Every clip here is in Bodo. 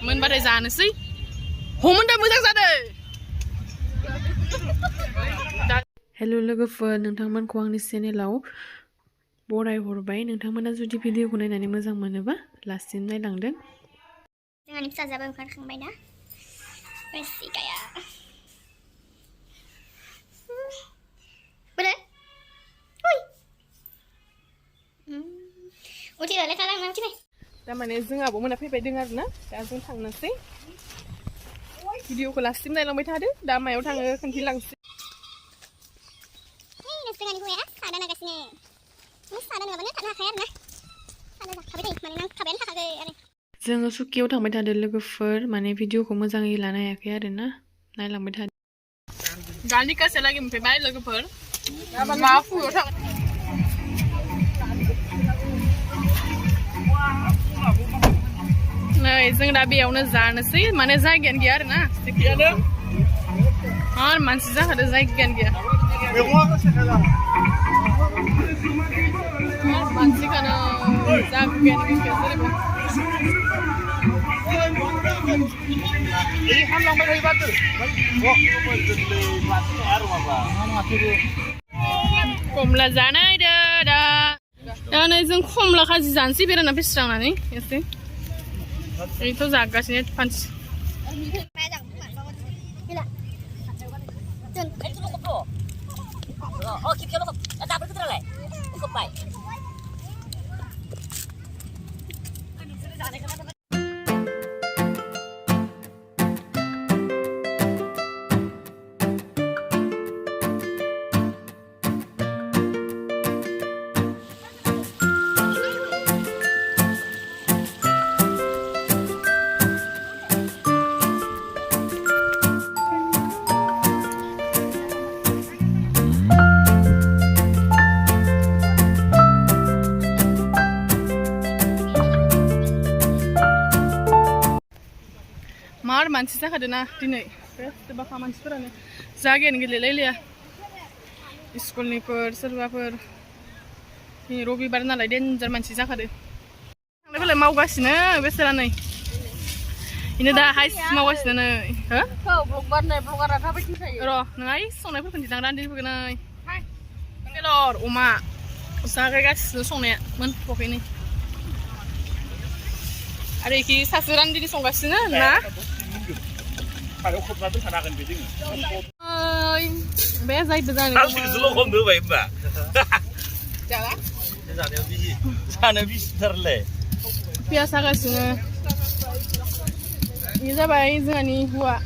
मोनबाथाय जानोसै हमोनदा मोजां जादों हेल' लोगोफोर नोंथांमोनखौ आंनि चेनेलाव बराय हरबाय नोंथांमोना जुदि भिडिअखौ नायनानै मोजां मोनोबा लास्टसिम नायलांदों जोंहानि फिसाजोआबो ओंखारखांबाय ना सिगाया बोरो उइ उथिरालाय खालामना उथिबाय तारमाने जोंहाबो मोना फैबाय दों आरो ना दा जों थांनोसै भिडिअखौ लास्टसिम नायलांबाय थादो दा मायाव थाङो खोन्थिलांसै जोंहानि हौवाया सादा नागासिनो सादा नङाबानो थानो हाखाया आरो ना सादा जाखाबाय थायो माने नांखाबायानो थाखागोन आरो जोङो सुकियाव थांबाय थादों लोगोफोर माने भिडिअखौ मोजाङै लानो हायाखै आरो ना नायलांबाय थादो दानि कासेलागै मोनफैबाय लोगोफोर मा फुङाव थां नै जों दा बेयावनो जानोसै माने जायगायानो गैया आरो ना मानसि जाखादो जायगायानो गैया मानसिखानो जायगायानो गैया जेरैबो कमला जानाय दा नै जों कमला खाजि जानोसै बेरायना बेस्रांनानै एसे ओरैथ' जागासिनो फान्स मार मानसि जाखादों ना दिनै सोरबाखा मानसिफोरानो जागायानो गेलेलायलाया स्कुलनिफोर सोरबाफोर दिनै रबिबार नालाय डेन्जार मानसि जाखादों थांलाय फैलाय मावगासिनो बेसोरा नै बेनो दा हाइस मावगासिनो नै ब्लगारा थाबाय थायो र' नोंहा संनायफोरखौ दिदां रान्दिफोरखौ नै बेदर अमा जागायगासिनो संनाया मोनथ'वाखै नै आरो इखि सासे रान्दिनि संगासिनो ना बे जायबो जानो पियास हागासिनो बे जाबाय जोंहानि हौवा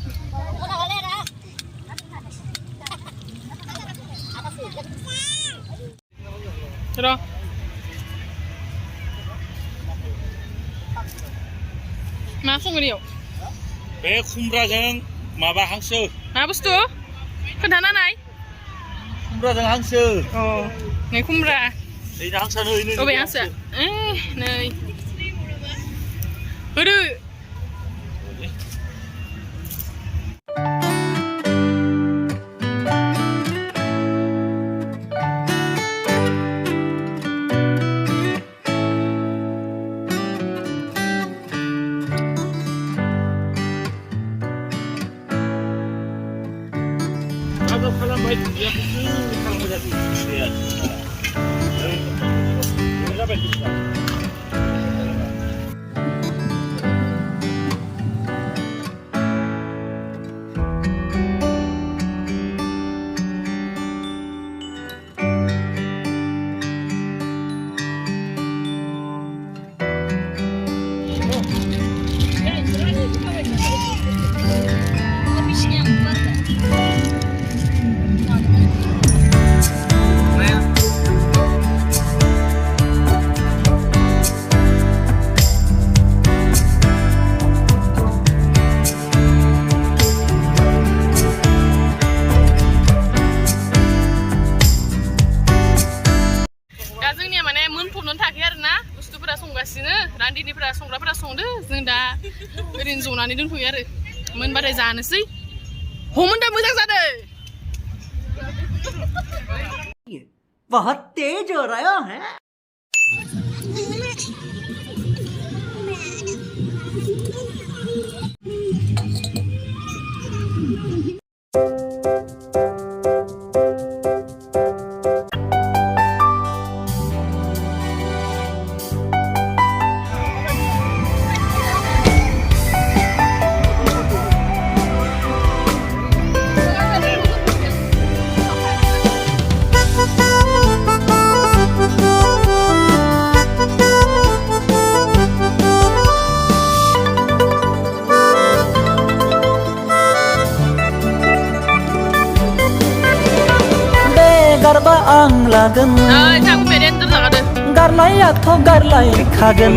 र' मा संगोन इयाव बे खुमब्राजों माबा हांसो मा बुस्थु खोन्थाना नाय खुमब्राजों हांसो अ नै खुमब्रा नै हांसो नै अबे हांसो नै होदो खालामबाय खालामबाय जाबाय रान्दिनिफ्रा संग्राफोरा संदो जों दा ओरैनो जनानै दोनथ'यो आरो मोनबाथाय जानोसै हमोनदा मोजां जादों बहुत तेज हो रहा है आं लागोन नै थां बेरेन्दार जागादो गारनायाथ' गारलायखागोन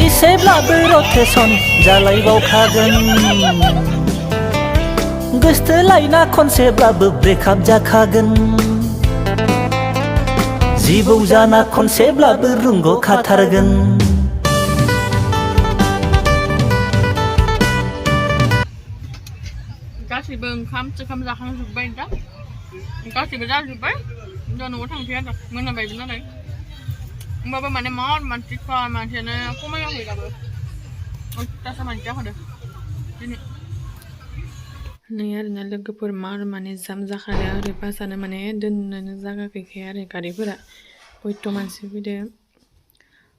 इसेब्लाबो रटेसन जालायबावखागोन गोसथोलायना खनसेब्लाबो ब्रेकआप जाखागोन जिबौ जाना खनसेब्लाबो रुंग'खाथारगोन गासैबो ओंखाम सोखाम जाखांजोब्बाय दा गासैबो जाजोब्बाय दा न'आव थांसै आरो मोनाबायबो नालाय होमबाबो माने मार मानसियानो खमायाखै दाबो अयथासार मानसि जाखादो दिनै नै आरोना लोगोफोर मार माने जाम जाखादो आरो बासानो माने दोननोनो जायगा गैखाया आरो गारिफोरा हयथ' मानसि फैदो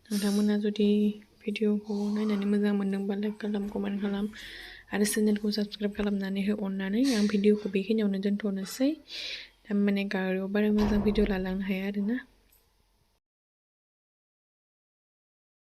नोंथांमोना जुदि भिडिअखौ नायनानै मोजां मोनदोंबा लाइक खालाम कमेन्ट खालाम आरो चेनेलखौ साबस्क्राइब खालामनानै हो अननानै आं भिडिअखौ बेखिनियावनो दोनथ'नोसै थारमाने गारियाव बारा मोजां भिडिअ लालांनो हाया आरोना